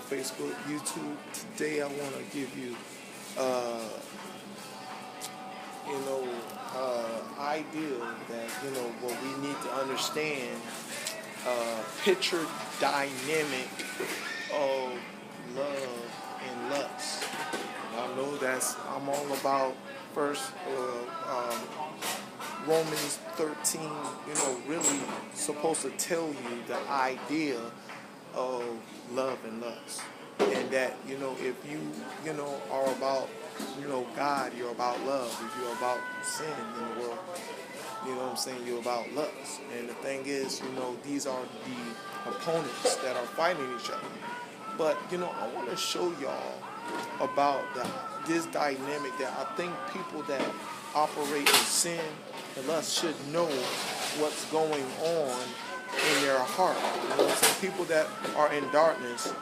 Facebook, YouTube. Today I want to give you, uh, idea that, what we need to understand, picture dynamic of love and lust. I know I'm all about first, Romans 13, really supposed to tell you the idea of love and lust. And that, if you, are about, God, you're about love. If you're about sin in the world, you're about lust. And the thing is, these are the opponents that are fighting each other. But, I want to show y'all about this dynamic that I think people that operate in sin and lust should know what's going on in their heart. People that are in darkness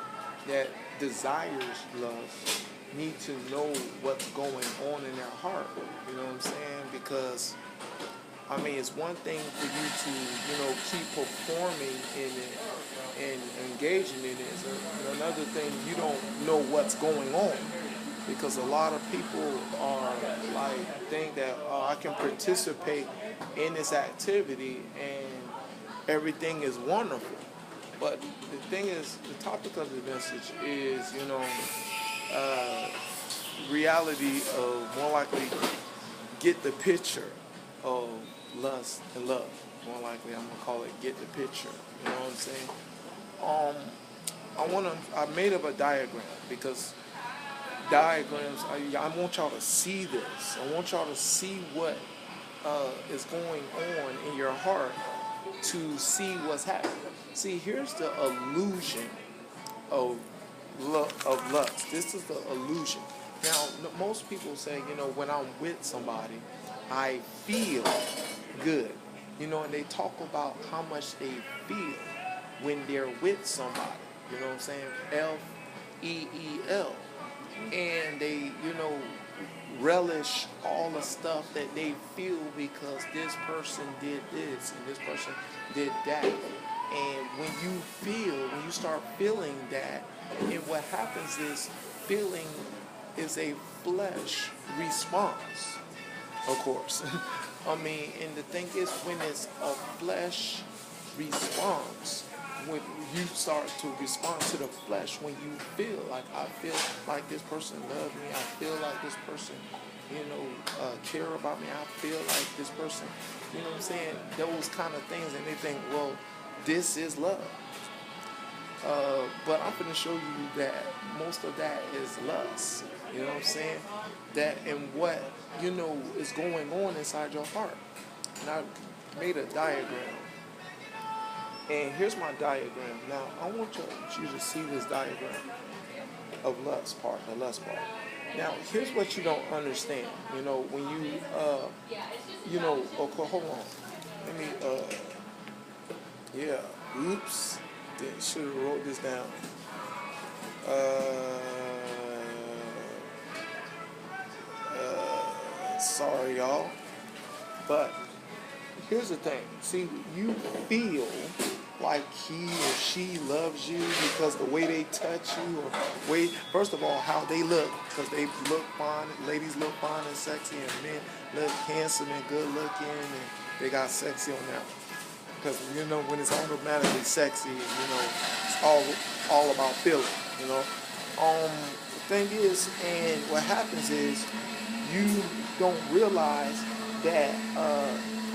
that desires love need to know what's going on in their heart. You know what I'm saying? Because it's one thing for you to, keep performing in it and engaging in it. It's another thing, you don't know what's going on. Because a lot of people are think that I can participate in this activity and everything is wonderful. But the thing is, the topic of the message is, reality of more likely get the picture of lust and love. More likely, I'm gonna call it get the picture. You know what I'm saying? I made up a diagram because diagrams. I want y'all to see this. I want y'all to see what is going on in your heart to see what's happening. See, here's the illusion of lust. This is the illusion. Now, most people say, when I'm with somebody, I feel good. And they talk about how much they feel when they're with somebody. You know what I'm saying? F-E-E-L. And they, relish all the stuff that they feel because this person did this and this person did that. And when you start feeling that, and what happens is feeling is a flesh response, of course. And the thing is, when it's a flesh response, when you start to respond to the flesh, when you feel like, I feel like this person loves me, I feel like this person, care about me, I feel like this person, those kind of things, and they think, well, this is love. But I'm going to show you that most of that is lust. You know what I'm saying? That and what, is going on inside your heart. And I made a diagram. And here's my diagram. Now, I want you to see this diagram of the lust part. Now, here's what you don't understand. When you, okay, hold on. Let me, oops. Should have wrote this down. Sorry, y'all. But here's the thing. See, you feel like he or she loves you because the way they touch you, or first of all, how they look, because they look fine. Ladies look fine and sexy, and men look handsome and good looking, and they got sexy on them. Because, when it's automatically sexy, it's all about feeling, The thing is, and what happens is, you don't realize that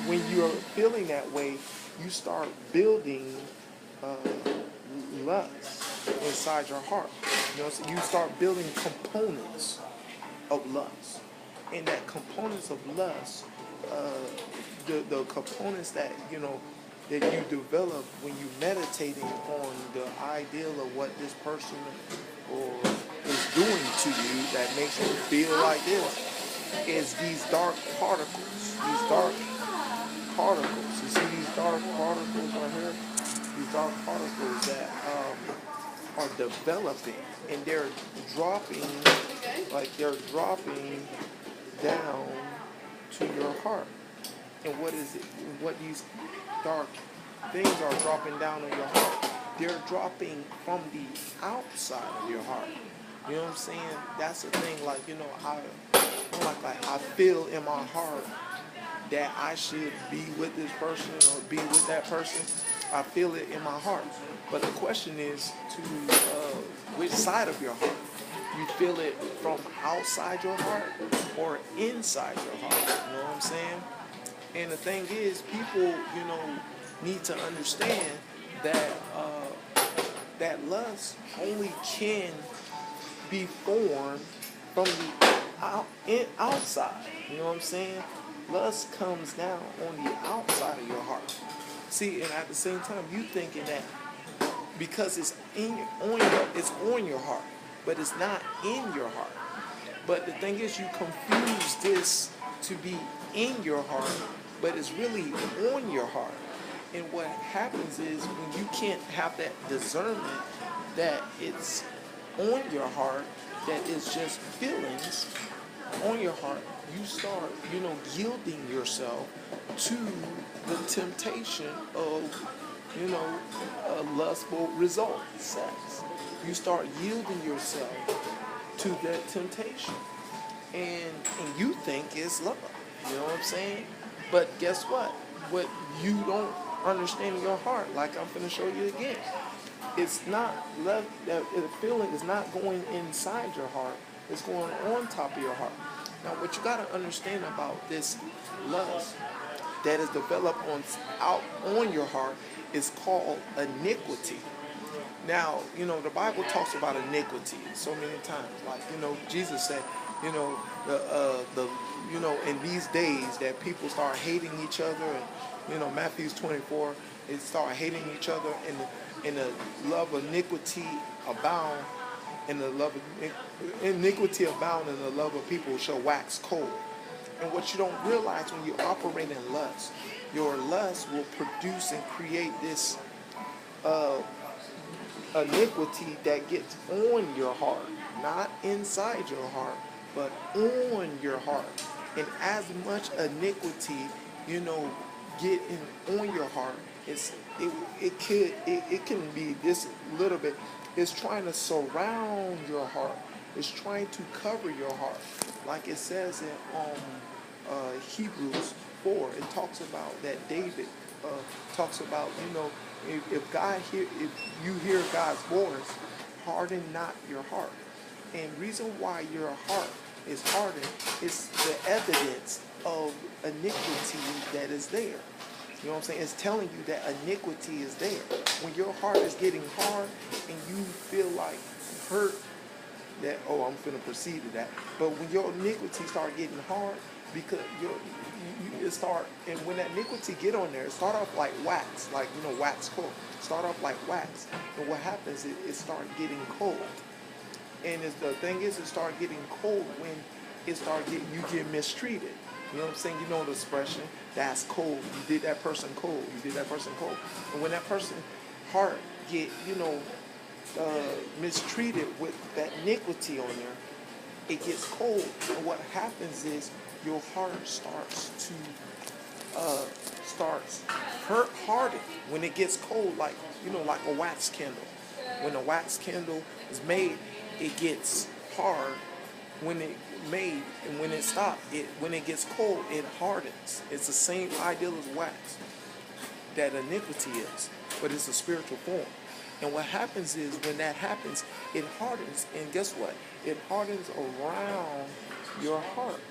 when you're feeling that way, you start building lust inside your heart. So you start building components of lust. And that components of lust, the components that, that you develop when you meditating on the ideal of what this person or is doing to you that makes you feel like this is these dark particles. These dark particles. You see these dark particles right here? These dark particles that are developing, and they're dropping down to your heart. And what is it? What these dark things are dropping down on your heart they're dropping from the outside of your heart. You know what I'm saying? That's the thing. Like, I feel in my heart that I should be with this person or be with that person. I feel it in my heart. But the question is to which side of your heart? You feel it from outside your heart or inside your heart? You know what I'm saying? And the thing is, people, need to understand that that lust only can be formed from the outside. You know what I'm saying? Lust comes down on the outside of your heart. See, and at the same time, you thinking that because it's it's on your heart, but it's not in your heart. But the thing is, you confuse this to be in your heart, but it's really on your heart. And what happens is when you can't have that discernment that it's on your heart, that it's just feelings on your heart, you start, yielding yourself to the temptation of, a lustful result, sex. You start yielding yourself to that temptation. And you think it's love. You know what I'm saying? But guess what? What you don't understand in your heart, like I'm going to show you again, it's not love. That the feeling is not going inside your heart. It's going on top of your heart. Now, what you got to understand about this lust that is developed out on your heart is called iniquity. Now, the Bible talks about iniquity so many times. Like, Jesus said, in these days that people start hating each other, and Matthew 24, it start hating each other, and the love of iniquity abound, and the love of iniquity abound, and the love of people shall wax cold. And what you don't realize when you operate in lust, your lust will produce and create this iniquity that gets on your heart, not inside your heart, but on your heart. And as much iniquity, get on your heart, it can be this little bit. It's trying to surround your heart. It's trying to cover your heart, like it says in Hebrews 4. It talks about that David talks about, if you hear God's voice, harden not your heart. And reason why your heart is hardened is the evidence of iniquity that is there. You know what I'm saying? It's telling you that iniquity is there. When your heart is getting hard and you feel like hurt, that, I'm finna proceed to that. But when your iniquity start getting hard, because it start, and when that iniquity get on there, it start off like wax, wax cold. Start off like wax. And what happens is it start getting cold. And the thing is, it start getting cold when you get mistreated. You know what I'm saying? You know the expression, that's cold. You did that person cold. You did that person cold. And when that person's heart get, mistreated with that iniquity on there, it gets cold. And what happens is your heart starts hardening when it gets cold, like a wax candle. When a wax candle is made, it gets hard when it made, and when it stops, when it gets cold, it hardens. It's the same ideal as wax that iniquity is, but it's a spiritual form. And what happens is when that happens, it hardens, and guess what? It hardens around your heart,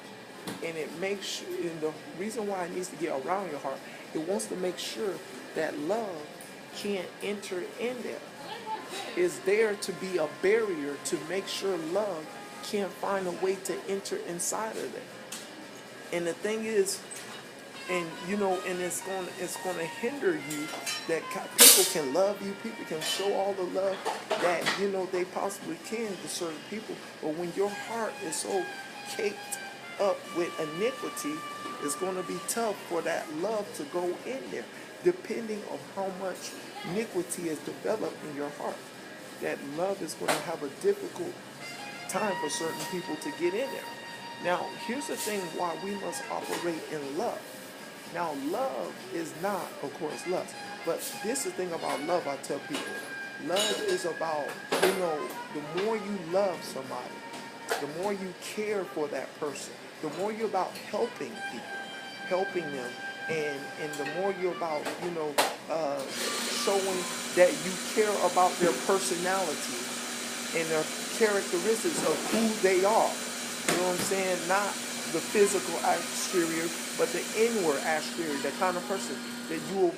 and it makes sure. And the reason why it needs to get around your heart, it wants to make sure that love can't enter in there. It's there to be a barrier to make sure love can't find a way to enter inside of it. And the thing is, and it's going to hinder you that people can love you, people can show all the love that they possibly can to certain people. But when your heart is so caked up with iniquity, it's going to be tough for that love to go in there, depending on how much iniquity is developed in your heart. That love is going to have a difficult time for certain people to get in there. Now, here's the thing why we must operate in love. Now, love is not, of course, lust. But this is the thing about love I tell people. Love is about, the more you love somebody, the more you care for that person, the more you're about helping people, helping them, and the more you're about, showing that you care about their personality and their characteristics of who they are. You know what I'm saying? Not the physical exterior, but the inward exterior, the kind of person that you will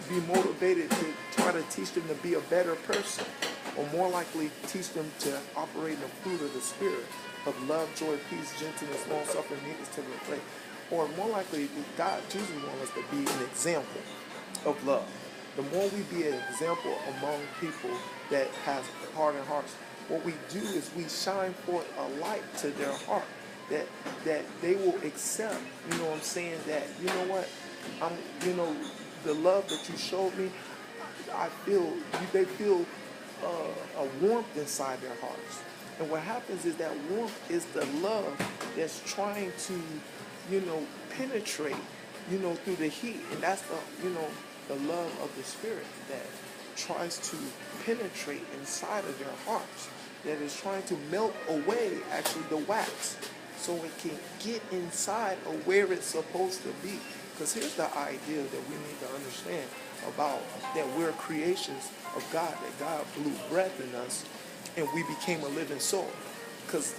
be motivated to try to teach them to be a better person, or more likely teach them to operate in the fruit of the Spirit of love, joy, peace, gentleness, long-suffering, meekness, temperance, faith. Or more likely, God, Jesus wants us to be an example of love. The more we be an example among people that has hardened hearts, what we do is we shine forth a light to their heart that they will accept. You know what I'm saying? That I'm, the love that you showed me, they feel a warmth inside their hearts. And what happens is that warmth is the love that's trying to, penetrate, through the heat. And that's the love of the Spirit that tries to penetrate inside of their hearts, that is trying to melt away, actually, the wax, so it can get inside of where it's supposed to be. Because here's the idea that we need to understand about that we're creations of God, that God blew breath in us and we became a living soul. Because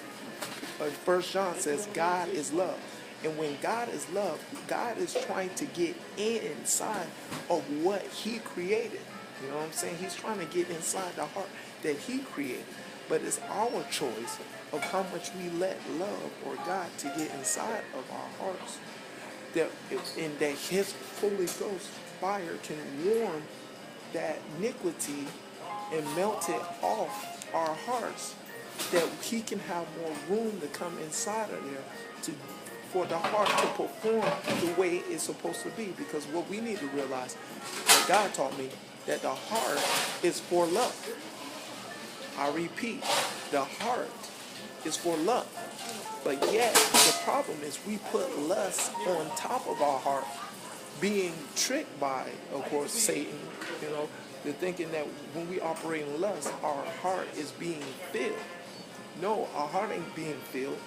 1 John says God is love. And when God is love, God is trying to get inside of what he created. You know what I'm saying? He's trying to get inside the heart that he created. But it's our choice of how much we let love or God to get inside of our hearts. And that his Holy Ghost fire can warm that iniquity and melt it off our hearts, that he can have more room to come inside of there for the heart to perform the way it's supposed to be. Because what we need to realize, that God taught me, that the heart is for love. I repeat, the heart is for love. But yet, the problem is we put lust on top of our heart, being tricked by, of course, Satan, the thinking that when we operate in lust, our heart is being filled. No, our heart ain't being filled.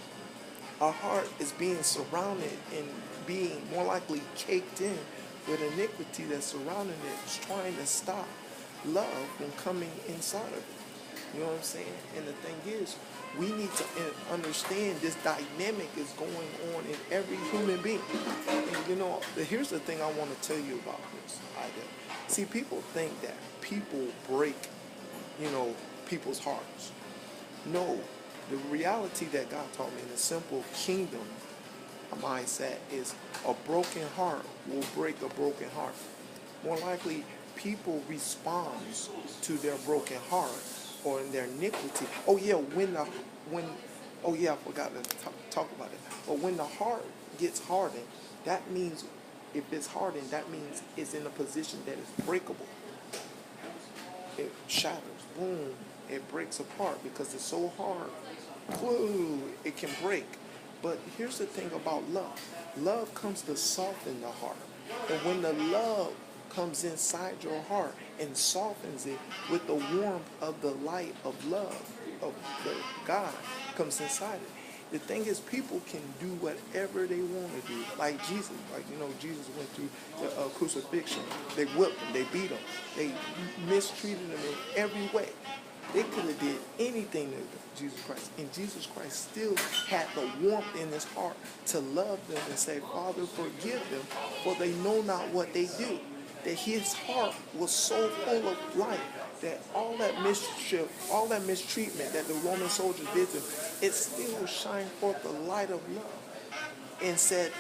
Our heart is being surrounded and being more likely caked in with iniquity that's surrounding it. It's trying to stop love from coming inside of it. You know what I'm saying? And the thing is, we need to understand this dynamic is going on in every human being. And here's the thing I want to tell you about this idea. See, people think that people break, people's hearts. No, the reality that God taught me in the simple kingdom mindset is a broken heart will break a broken heart. More likely, people respond to their broken heart or in their iniquity. I forgot to talk about it. But when the heart gets hardened, that means, if it's hardened, that means it's in a position that is breakable. It shatters, boom, it breaks apart because it's so hard. Whoa, it can break. But here's the thing about love. Love comes to soften the heart. And when the love comes inside your heart and softens it with the warmth of the light of love of the God comes inside it. The thing is, people can do whatever they want to do. Like Jesus, Jesus went through the crucifixion. They whipped him, they beat him, they mistreated him in every way. They could have did anything to Jesus Christ. And Jesus Christ still had the warmth in his heart to love them and say, Father, forgive them, for they know not what they do. That his heart was so full of light that all that mischief, all that mistreatment that the Roman soldiers did to him, it still shined forth the light of love and said,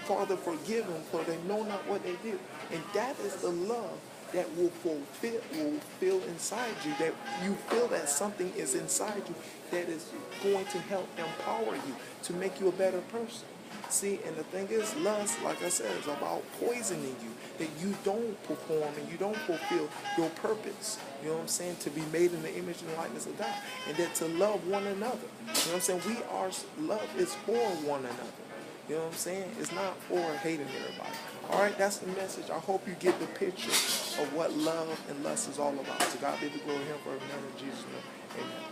Father, forgive them, for they know not what they do. And that is the love that will fulfill inside you, that you feel that something is inside you that is going to help empower you to make you a better person. See, and the thing is, lust, like I said, is about poisoning you, that you don't perform and you don't fulfill your purpose, you know what I'm saying, to be made in the image and likeness of God, and that to love one another. You know what I'm saying? Love is for one another. You know what I'm saying? It's not for hating everybody. All right, that's the message. I hope you get the picture. of what love and lust is all about. To God be the glory, him forever and ever in Jesus' name. Amen.